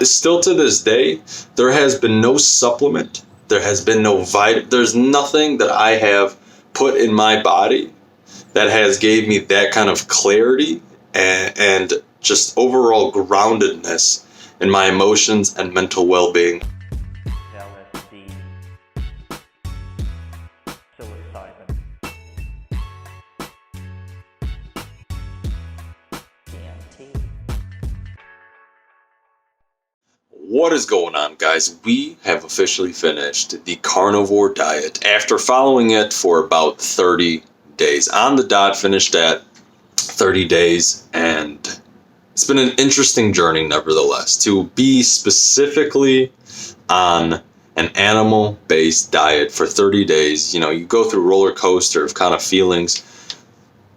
Still to this day, there has been no supplement. There has been no there's nothing that I have put in my body that has gave me that kind of clarity and just overall groundedness in my emotions and mental well-being. LSD, psilocybin, DMT. What is going on, guys? We have officially finished the carnivore diet after following it for about 30 days. On the dot, finished at 30 days, and it's been an interesting journey nevertheless to be specifically on an animal-based diet for 30 days. You know, you go through a roller coaster of kind of feelings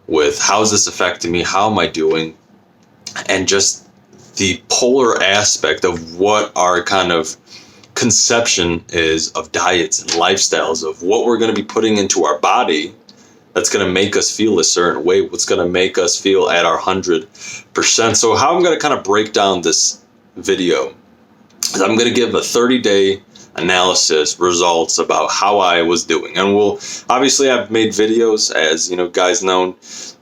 with how's this affecting me, how am I doing, and just the polar aspect of what our kind of conception is of diets and lifestyles, of what we're going to be putting into our body that's going to make us feel a certain way, what's going to make us feel at our 100%. So how I'm going to kind of break down this video is I'm going to give a 30-day analysis results about how I was doing. And obviously I've made videos, as you know, guys know,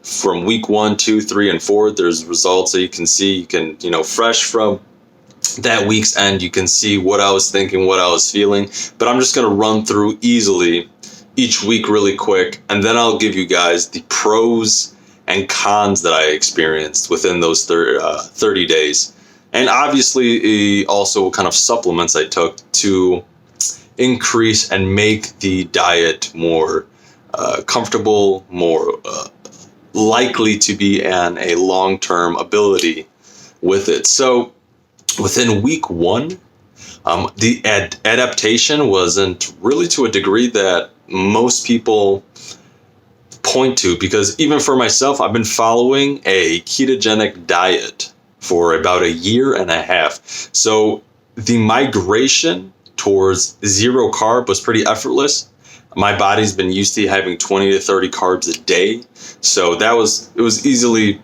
from week 1, 2, 3, and 4, there's results that you can see. You can, fresh from that week's end, you can see what I was thinking, what I was feeling. But I'm just going to run through easily each week really quick, and then I'll give you guys the pros and cons that I experienced within those 30 days. And obviously also what kind of supplements I took to increase and make the diet more comfortable, more likely to be on a long-term ability with it. So within week 1, the adaptation wasn't really to a degree that most people point to, because even for myself, I've been following a ketogenic diet for about a year and a half. So the migration towards zero carb was pretty effortless. My body's been used to having 20 to 30 carbs a day. So it was easily,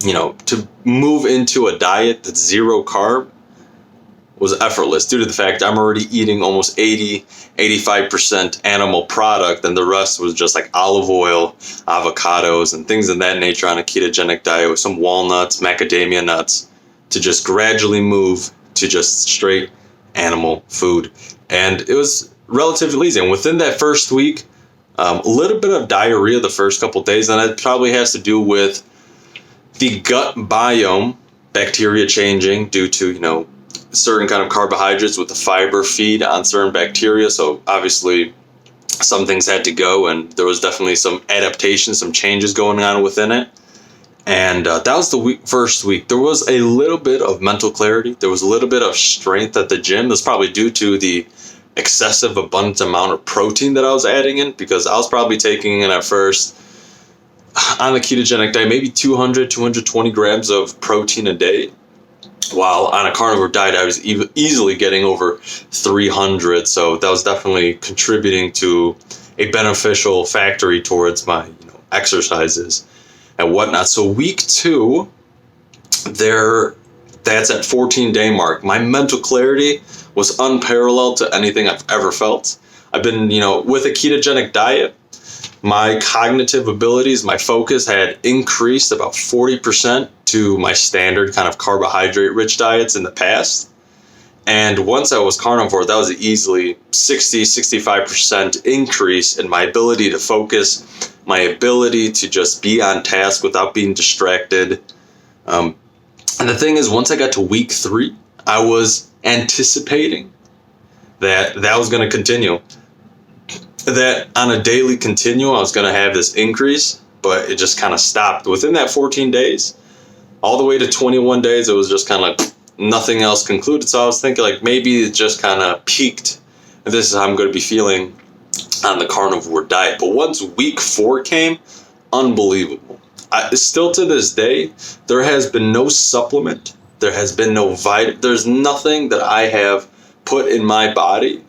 to move into a diet that's zero carb was effortless due to the fact I'm already eating almost 85% animal product, and the rest was just like olive oil, avocados, and things of that nature on a ketogenic diet with some walnuts, macadamia nuts, to just gradually move to just straight animal food. And it was relatively easy. And within that first week, a little bit of diarrhea the first couple of days, and that probably has to do with the gut biome, bacteria changing due to, certain kind of carbohydrates with the fiber feed on certain bacteria. So obviously some things had to go, and there was definitely some adaptation, some changes going on within it. And that was the first week. There was a little bit of mental clarity. There was a little bit of strength at the gym. That's probably due to the excessive abundant amount of protein that I was adding in, because I was probably taking in at first on the ketogenic diet maybe 220 grams of protein a day, while on a carnivore diet I was easily getting over 300. So that was definitely contributing to a beneficial factor towards my exercises and whatnot. So week 2, that's at 14-day mark. My mental clarity was unparalleled to anything I've ever felt. I've been, with a ketogenic diet, my cognitive abilities, my focus had increased about 40% to my standard kind of carbohydrate-rich diets in the past. And once I was carnivore, that was easily 65% increase in my ability to focus, my ability to just be on task without being distracted. And the thing is, once I got to week 3, I was anticipating that was going to continue. That on a daily continuum, I was going to have this increase, but it just kind of stopped. Within that 14 days, all the way to 21 days, it was just kind of nothing else concluded. So I was thinking maybe it just kind of peaked, and this is how I'm going to be feeling on the carnivore diet. But once week 4 came, unbelievable. Still to this day, there has been no supplement. There has been no there's nothing that I have put in my body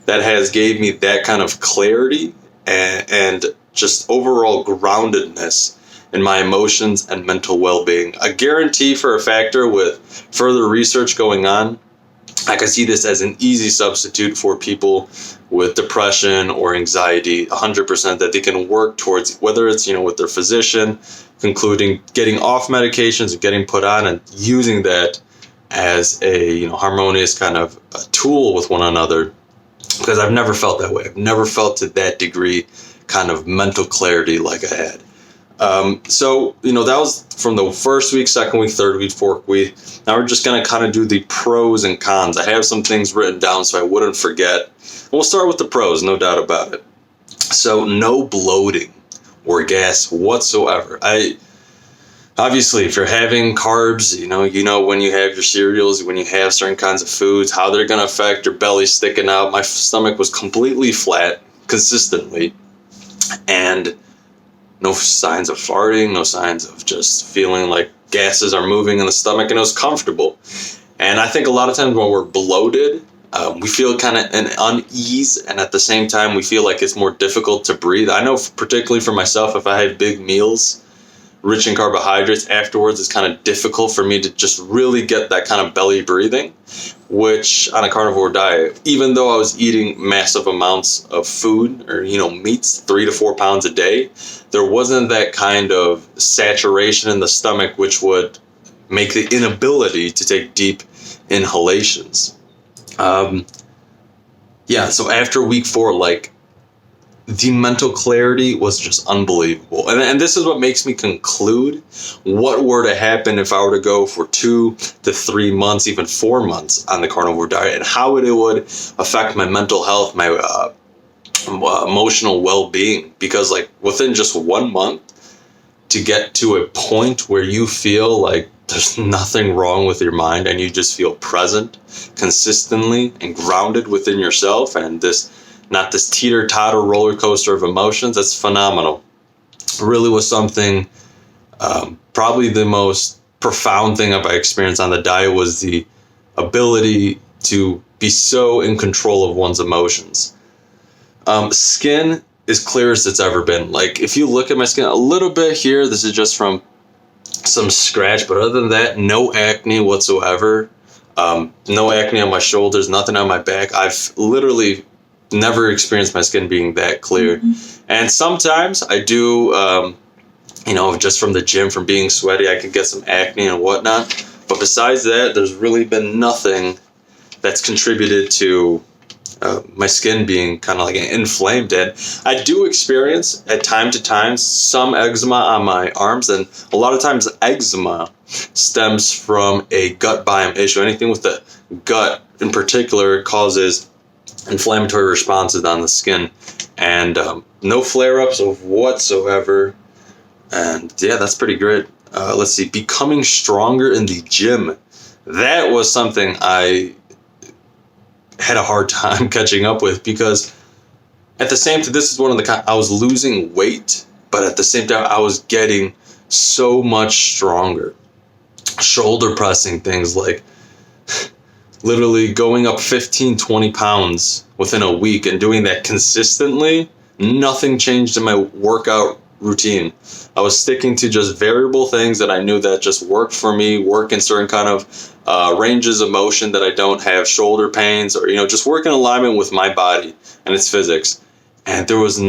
that has gave me that kind of clarity and just overall groundedness in my emotions and mental well-being. A guarantee for a factor with further research going on. I can see this as an easy substitute for people with depression or anxiety, 100%, that they can work towards, whether it's, with their physician, concluding getting off medications and getting put on and using that as a, harmonious kind of a tool with one another. Because I've never felt that way. I've never felt to that degree kind of mental clarity like I had. So, that was from the first week, second week, third week, fourth week. Now we're just going to kind of do the pros and cons. I have some things written down so I wouldn't forget. We'll start with the pros, no doubt about it. So no bloating or gas whatsoever. Obviously, if you're having carbs, when you have your cereals, when you have certain kinds of foods, how they're going to affect your belly sticking out. My stomach was completely flat consistently, and no signs of farting, no signs of just feeling like gases are moving in the stomach, and it was comfortable. And I think a lot of times when we're bloated, we feel kind of an unease, and at the same time, we feel like it's more difficult to breathe. I know particularly for myself, if I have big meals rich in carbohydrates afterwards, it's kind of difficult for me to just really get that kind of belly breathing, which on a carnivore diet, even though I was eating massive amounts of food or, meats, 3 to 4 pounds a day, there wasn't that kind of saturation in the stomach, which would make the inability to take deep inhalations. So after week 4, the mental clarity was just unbelievable. And this is what makes me conclude what were to happen if I were to go for 2 to 3 months, even 4 months on the carnivore diet, and how it would affect my mental health, my emotional well-being. Because within just 1 month, to get to a point where you feel like there's nothing wrong with your mind and you just feel present consistently and grounded within yourself, and not this teeter-totter roller coaster of emotions, that's phenomenal. It really was something, probably the most profound thing I've experienced on the diet was the ability to be so in control of one's emotions. Skin is clear as it's ever been. If you look at my skin a little bit here, this is just from some scratch, but other than that, no acne whatsoever. No acne on my shoulders, nothing on my back. I've literally never experienced my skin being that clear. And sometimes I do, just from the gym, from being sweaty, I could get some acne and whatnot. But besides that, there's really been nothing that's contributed to my skin being kind of inflamed. And I do experience at time to time some eczema on my arms, and a lot of times eczema stems from a gut biome issue. Anything with the gut in particular causes inflammatory responses on the skin, and no flare-ups of whatsoever. And that's pretty great. Let's see, becoming stronger in the gym. That was something I had a hard time catching up with, because at the same time, this is one of I was losing weight, but at the same time, I was getting so much stronger. Shoulder pressing things literally going up 15, 20 pounds within a week, and doing that consistently. Nothing changed in my workout routine. I was sticking to just variable things that I knew that just worked for me, work in certain kind of ranges of motion that I don't have shoulder pains, or, just work in alignment with my body and its physics. And there was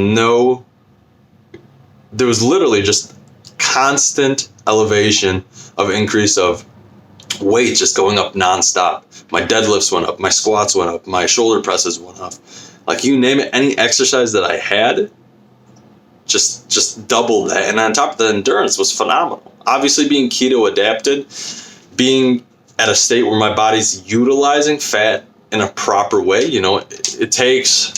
literally just constant elevation of increase of weight, just going up nonstop. My deadlifts went up, my squats went up, my shoulder presses went up. You name it, any exercise that I had, just doubled that. And on top of the endurance was phenomenal. Obviously, being keto adapted, being at a state where my body's utilizing fat in a proper way, it takes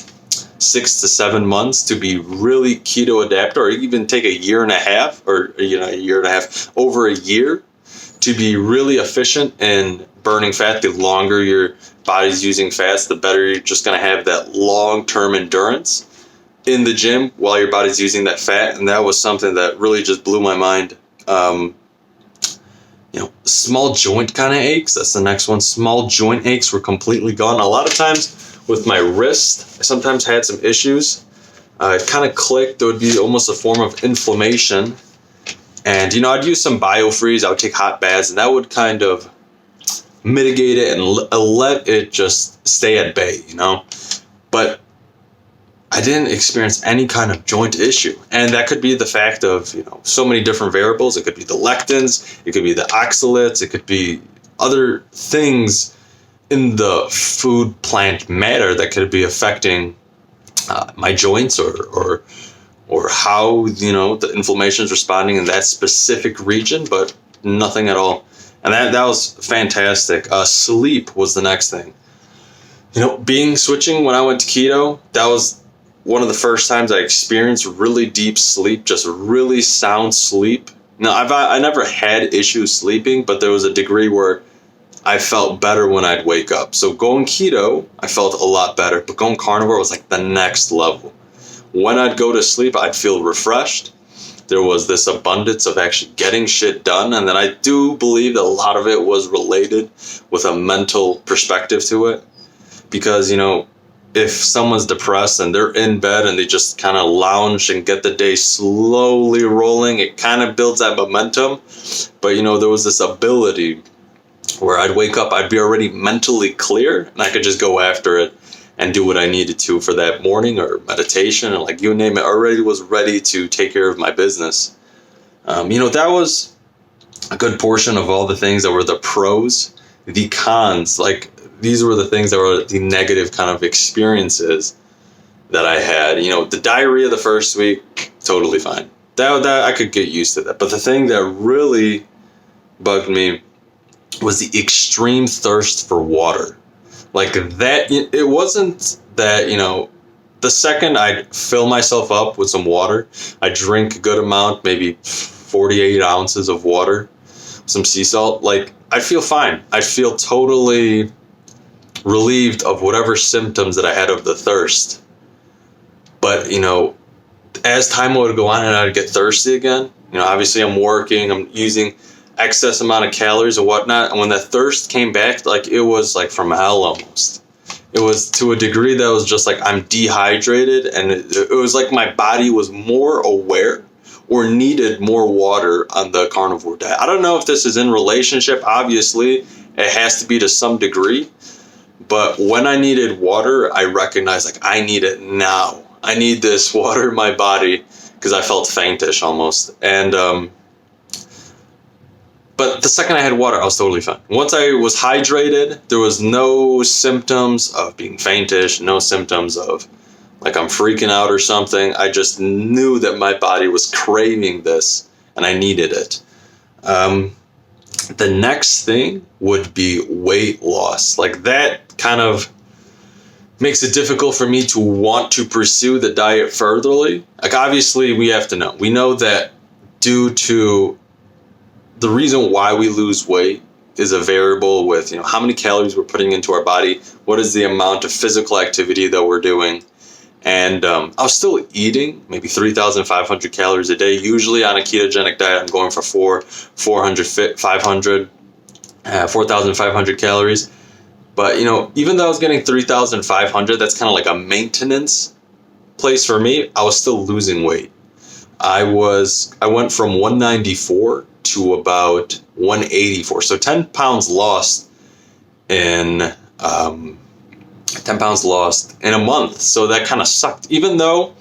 6 to 7 months to be really keto adapted, or even take a year and a half, or a year and a half, over a year, to be really efficient in burning fat. The longer your body's using fats, the better you're just going to have that long-term endurance in the gym while your body's using that fat. And that was something that really just blew my mind. Small joint kind of aches. That's the next one. Small joint aches were completely gone. A lot of times with my wrist, I sometimes had some issues. It kind of clicked. There would be almost a form of inflammation. And, I'd use some biofreeze. I would take hot baths, and that would kind of mitigate it and let it just stay at bay, But I didn't experience any kind of joint issue. And that could be the fact of, so many different variables. It could be the lectins, it could be the oxalates, it could be other things in the food plant matter that could be affecting my joints or how, the inflammation is responding in that specific region, but nothing at all. And that was fantastic. Sleep was the next thing. Switching when I went to keto, that was one of the first times I experienced really deep sleep, just really sound sleep. Now, I never had issues sleeping, but there was a degree where I felt better when I'd wake up. So going keto, I felt a lot better, but going carnivore was like the next level. When I'd go to sleep, I'd feel refreshed. There was this abundance of actually getting shit done. And then I do believe that a lot of it was related with a mental perspective to it. Because, if someone's depressed and they're in bed and they just kind of lounge and get the day slowly rolling, it kind of builds that momentum. But, there was this ability where I'd wake up, I'd be already mentally clear, and I could just go after it and do what I needed to for that morning or meditation, and like you name it, already was ready to take care of my business. That was a good portion of all the things that were the pros. The cons, like these were the things that were the negative kind of experiences that I had. The diarrhea the first week, totally fine. That I could get used to that. But the thing that really bugged me was the extreme thirst for water. Like that, it wasn't that, the second I'd fill myself up with some water, I drink a good amount, maybe 48 ounces of water, some sea salt, like I'd feel fine. I'd feel totally relieved of whatever symptoms that I had of the thirst. But, as time would go on and I'd get thirsty again, obviously I'm working, I'm using excess amount of calories and whatnot. And when that thirst came back, like it was like from hell almost. It was to a degree that was just like I'm dehydrated, and it was like my body was more aware or needed more water on the carnivore diet. I don't know if this is in relationship. Obviously, it has to be to some degree. But when I needed water, I recognized like I need it now. I need this water in my body because I felt faintish almost. And but the second I had water, I was totally fine. Once I was hydrated, there was no symptoms of being faintish, no symptoms of like I'm freaking out or something. I just knew that my body was craving this and I needed it. The next thing would be weight loss. Like that kind of makes it difficult for me to want to pursue the diet furtherly. Like obviously we have to know. We know that due to the reason why we lose weight is a variable with, how many calories we're putting into our body, what is the amount of physical activity that we're doing. And I was still eating maybe 3,500 calories a day. Usually on a ketogenic diet, I'm going for 4,500 calories. But, even though I was getting 3,500, that's kind of like a maintenance place for me. I was still losing weight. I went from 194 to about 184. So 10 pounds lost in a month. So that kind of sucked. Even though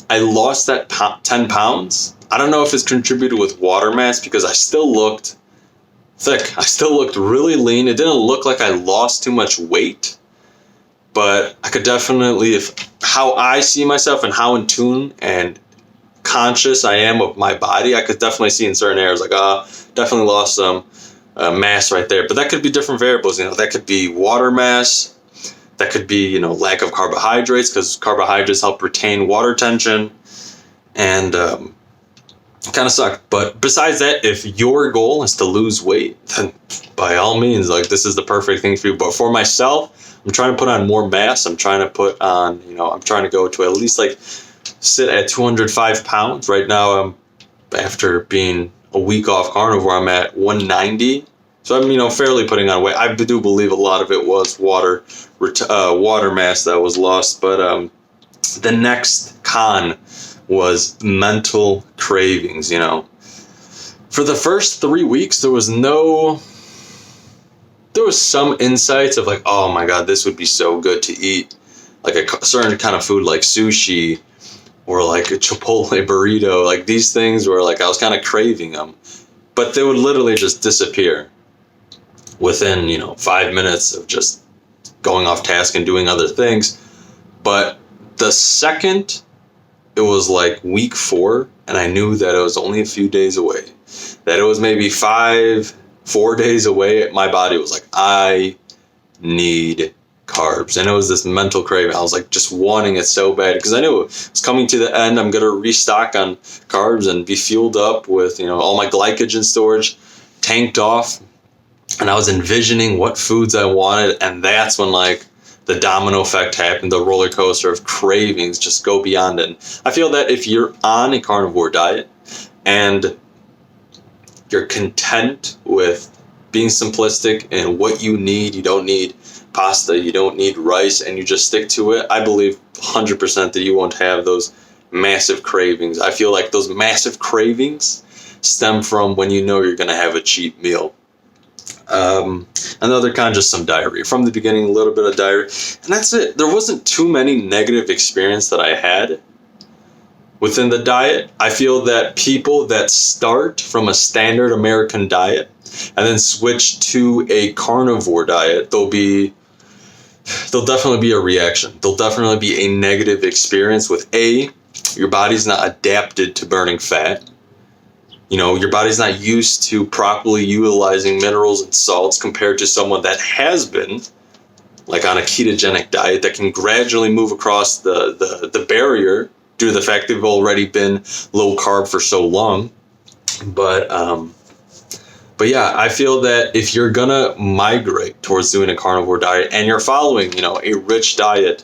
I lost that 10 pounds, I don't know if it's contributed with water mass because I still looked thick. I still looked really lean. It didn't look like I lost too much weight, but I could definitely, if how I see myself and how in tune and conscious I am of my body, I could definitely see in certain areas like, definitely lost some mass right there. But that could be different variables. That could be water mass. That could be, lack of carbohydrates, because carbohydrates help retain water tension, and kind of sucked. But besides that, if your goal is to lose weight, then by all means, like this is the perfect thing for you. But for myself, I'm trying to put on more mass. I'm trying to put on, I'm trying to go to at least like sit at 205 pounds. Right now, after being a week off carnivore, I'm at 190. So I'm, fairly putting on weight. I do believe a lot of it was water mass that was lost. But the next con was mental cravings. For the first 3 weeks, there was some insights of like, oh my God, this would be so good to eat. Like a certain kind of food like sushi or like a Chipotle burrito, like these things where like I was kind of craving them, but they would literally just disappear within, 5 minutes of just going off task and doing other things. But the second it was like week 4, and I knew that it was only a few days away, that it was maybe 4 days away, my body was like, I need carbs. And it was this mental craving. I was like just wanting it so bad because I knew it's coming to the end. I'm going to restock on carbs and be fueled up with, all my glycogen storage tanked off. And I was envisioning what foods I wanted. And that's when like the domino effect happened, the roller coaster of cravings just go beyond it. And I feel that if you're on a carnivore diet and you're content with being simplistic and what you need, you don't need pasta, you don't need rice, and you just stick to it, I believe 100% that you won't have those massive cravings. I feel like those massive cravings stem from when you know you're going to have a cheap meal. Another kind, just some diarrhea. From the beginning, a little bit of diarrhea, and that's it. There wasn't too many negative experiences that I had within the diet. I feel that people that start from a standard American diet and then switch to a carnivore diet, there'll definitely be a reaction. There'll definitely be a negative experience with your body's not adapted to burning fat. Your body's not used to properly utilizing minerals and salts compared to someone that has been like on a ketogenic diet that can gradually move across the barrier due to the fact they've already been low carb for so long. But yeah, I feel that if you're gonna migrate towards doing a carnivore diet and you're following, a rich diet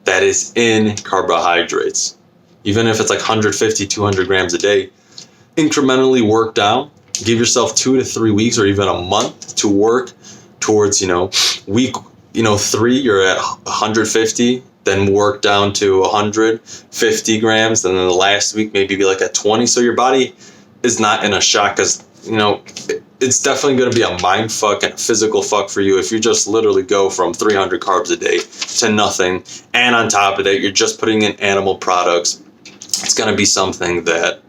that is in carbohydrates, even if it's like 150, 200 grams a day, incrementally work down, give yourself 2 to 3 weeks or even a month to work towards, week, 3, you're at 150, then work down to 150 grams, and then the last week maybe be like at 20. So your body is not in a shock because, it's definitely going to be a mind fuck and a physical fuck for you if you just literally go from 300 carbs a day to nothing. And on top of that, you're just putting in animal products. It's going to be something that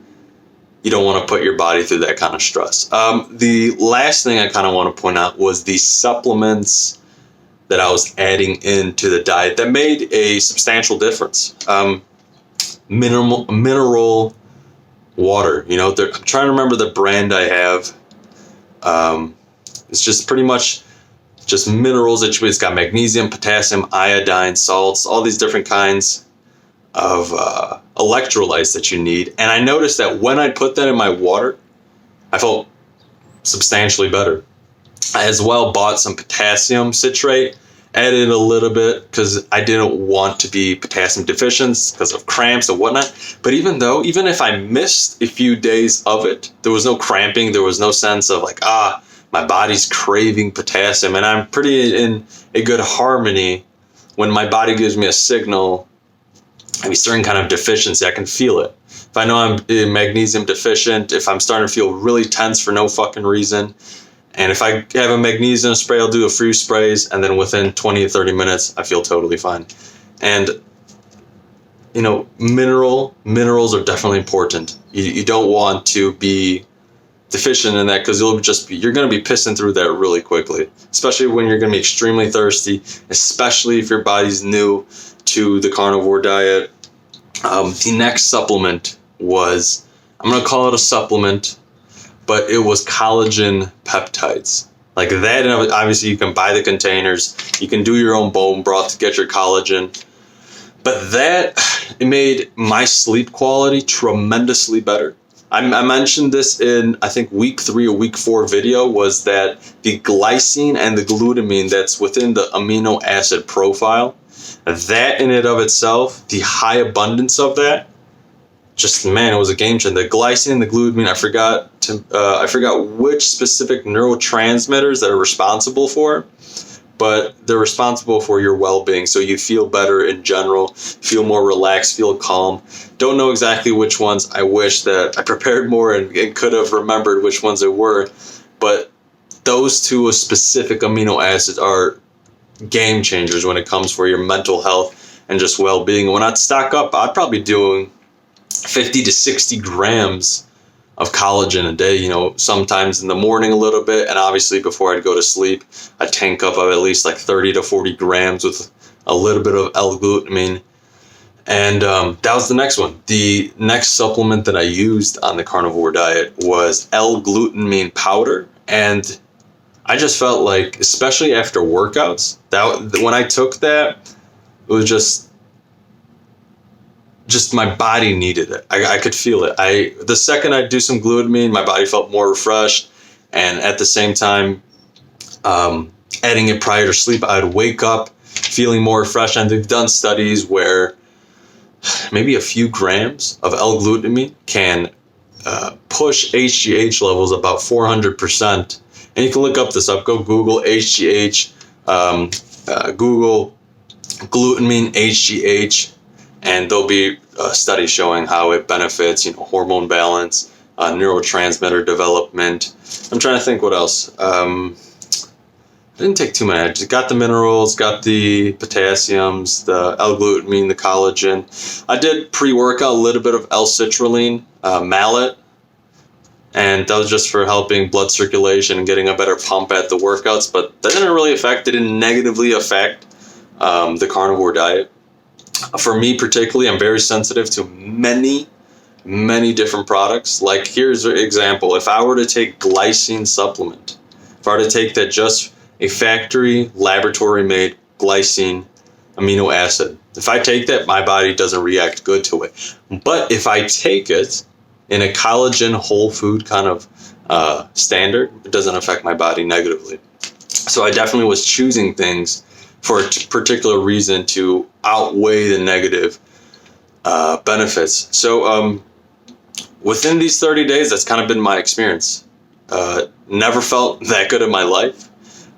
you don't want to put your body through that kind of stress. The last thing I kind of want to point out was the supplements that I was adding into the diet that made a substantial difference. Mineral water, I'm trying to remember the brand I have. It's just pretty much just minerals. It's got magnesium, potassium, iodine, salts, all these different kinds of electrolytes that you need. And I noticed that when I put that in my water, I felt substantially better. I as well bought some potassium citrate, added a little bit because I didn't want to be potassium deficient because of cramps and whatnot. But even if I missed a few days of it, there was no cramping. There was no sense of like, my body's craving potassium. And I'm pretty in a good harmony when my body gives me a signal, a certain kind of deficiency. I can feel it. If I know I'm magnesium deficient, if I'm starting to feel really tense for no fucking reason, and if I have a magnesium spray, I'll do a few sprays, and then within 20 to 30 minutes, I feel totally fine. And, minerals are definitely important. You don't want to be deficient in that because you're going to be pissing through that really quickly, especially when you're going to be extremely thirsty, especially if your body's new to the carnivore diet. The next supplement was, I'm going to call it a supplement, but it was collagen peptides. Like that, and obviously you can buy the containers, you can do your own bone broth to get your collagen. But it made my sleep quality tremendously better. I mentioned this in, I think, week 3 or week 4 video, was that the glycine and the glutamine that's within the amino acid profile, that in and of itself, the high abundance of that, it was a game changer. The glycine and the glutamine, I forgot which specific neurotransmitters that are responsible for it, but they're responsible for your well-being. So you feel better in general, feel more relaxed, feel calm. Don't know exactly which ones. I wish that I prepared more and could have remembered which ones it were, but those two specific amino acids are game changers when it comes for your mental health and just well-being. When I'd stock up, I'd probably doing 50 to 60 grams of collagen a day, sometimes in the morning a little bit, and obviously before I'd go to sleep, I'd tank up of at least like 30 to 40 grams with a little bit of L-glutamine. And that was the next one. The next supplement that I used on the carnivore diet was L-glutamine powder, and I just felt like, especially after workouts, that when I took that, it was just my body needed it. I could feel it. The second I'd do some glutamine, my body felt more refreshed, and at the same time, adding it prior to sleep, I'd wake up feeling more refreshed. And they've done studies where maybe a few grams of L-glutamine can push HGH levels about 400%. And you can look this up. Go Google HGH, Google glutamine HGH, and there'll be studies showing how it benefits, hormone balance, neurotransmitter development. I'm trying to think what else. I didn't take too many. I just got the minerals, got the potassiums, the L-glutamine, the collagen. I did pre-workout a little bit of L-citrulline, malate, and that was just for helping blood circulation and getting a better pump at the workouts, but that didn't negatively affect the carnivore diet. For me particularly, I'm very sensitive to many different products. Like, here's an example. If I were to take glycine supplement, if I were to take that, just a factory laboratory made glycine amino acid, if I take that, my body doesn't react good to it. But if I take it in a collagen whole food kind of standard, it doesn't affect my body negatively. So I definitely was choosing things for a particular reason to outweigh the negative benefits. So within these 30 days, that's kind of been my experience. Never felt that good in my life.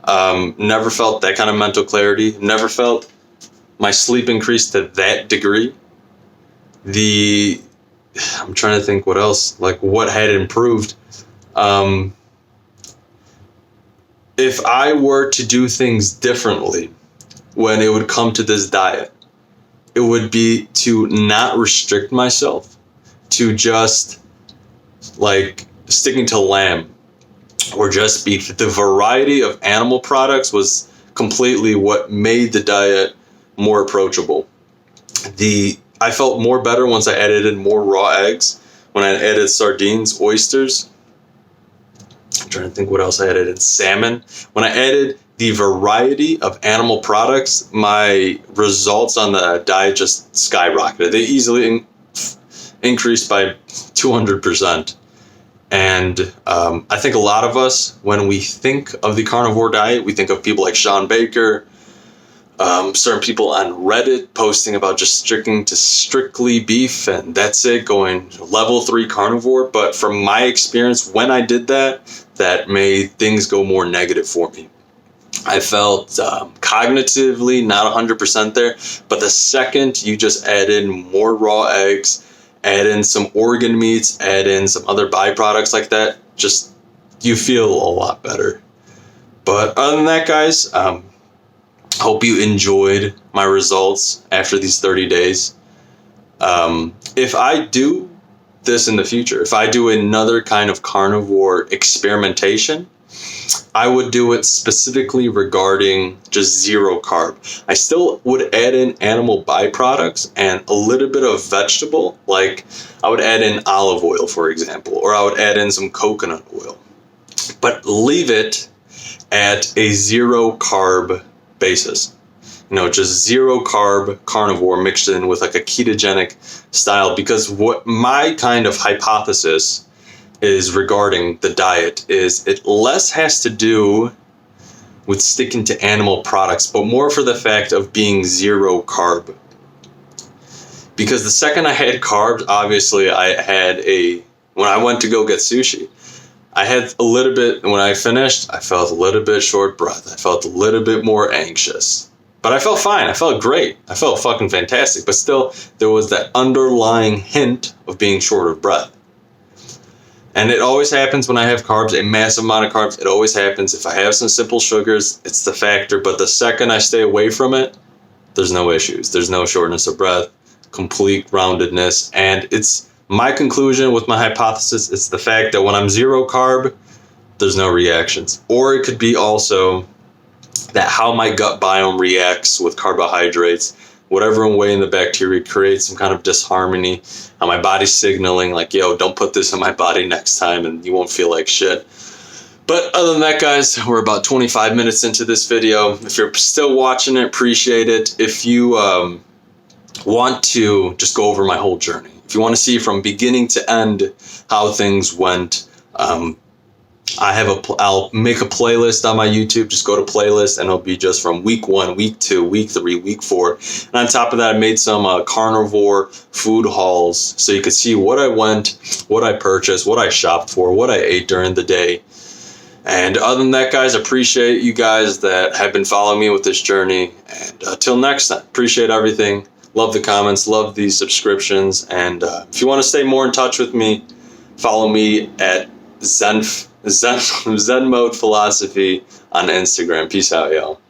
Never felt that kind of mental clarity. Never felt my sleep increased to that degree. I'm trying to think what else, like what had improved. If I were to do things differently when it would come to this diet, it would be to not restrict myself to just like sticking to lamb or just beef. The variety of animal products was completely what made the diet more approachable. I felt more better once I added in more raw eggs, when I added sardines, oysters. I'm trying to think what else I added in. Salmon. When I added the variety of animal products, my results on the diet just skyrocketed. They easily increased by 200%. And I think a lot of us, when we think of the carnivore diet, we think of people like Sean Baker, certain people on Reddit posting about just sticking to strictly beef and that's it, going level 3 carnivore. But from my experience, when I did that, that made things go more negative for me. I felt cognitively not 100% there, but the second you just add in more raw eggs, add in some organ meats, add in some other byproducts like that, just you feel a lot better. But other than that, guys, hope you enjoyed my results after these 30 days. If I do this in the future, if I do another kind of carnivore experimentation, I would do it specifically regarding just zero carb. I still would add in animal byproducts and a little bit of vegetable, like I would add in olive oil, for example, or I would add in some coconut oil, but leave it at a zero carb basis. Just zero carb carnivore mixed in with like a ketogenic style, because what my kind of hypothesis is regarding the diet is it less has to do with sticking to animal products, but more for the fact of being zero carb. Because the second I had carbs, obviously when I went to go get sushi, I had a little bit, when I finished, I felt a little bit short breath. I felt a little bit more anxious. But I felt fine. I felt great. I felt fucking fantastic. But still, there was that underlying hint of being short of breath. And it always happens when I have carbs, a massive amount of carbs. It always happens. If I have some simple sugars, it's the factor. But the second I stay away from it, there's no issues. There's no shortness of breath, complete roundedness. And it's my conclusion with my hypothesis. It's the fact that when I'm zero carb, there's no reactions. Or it could be also that how my gut biome reacts with carbohydrates, whatever way in the bacteria creates some kind of disharmony, how my body's signaling like, yo, don't put this in my body next time and you won't feel like shit. But other than that, guys, we're about 25 minutes into this video. If you're still watching it, appreciate it. If you want to just go over my whole journey, if you want to see from beginning to end how things went, I'll make a playlist on my YouTube. Just go to playlist and it'll be just from week 1, week 2, week 3, week 4. And on top of that, I made some carnivore food hauls so you could see what I went, what I purchased, what I shopped for, what I ate during the day. And other than that, guys, appreciate you guys that have been following me with this journey. And until next time, appreciate everything. Love the comments, love the subscriptions. And if you want to stay more in touch with me, follow me at Zen Mode Philosophy on Instagram. Peace out, y'all.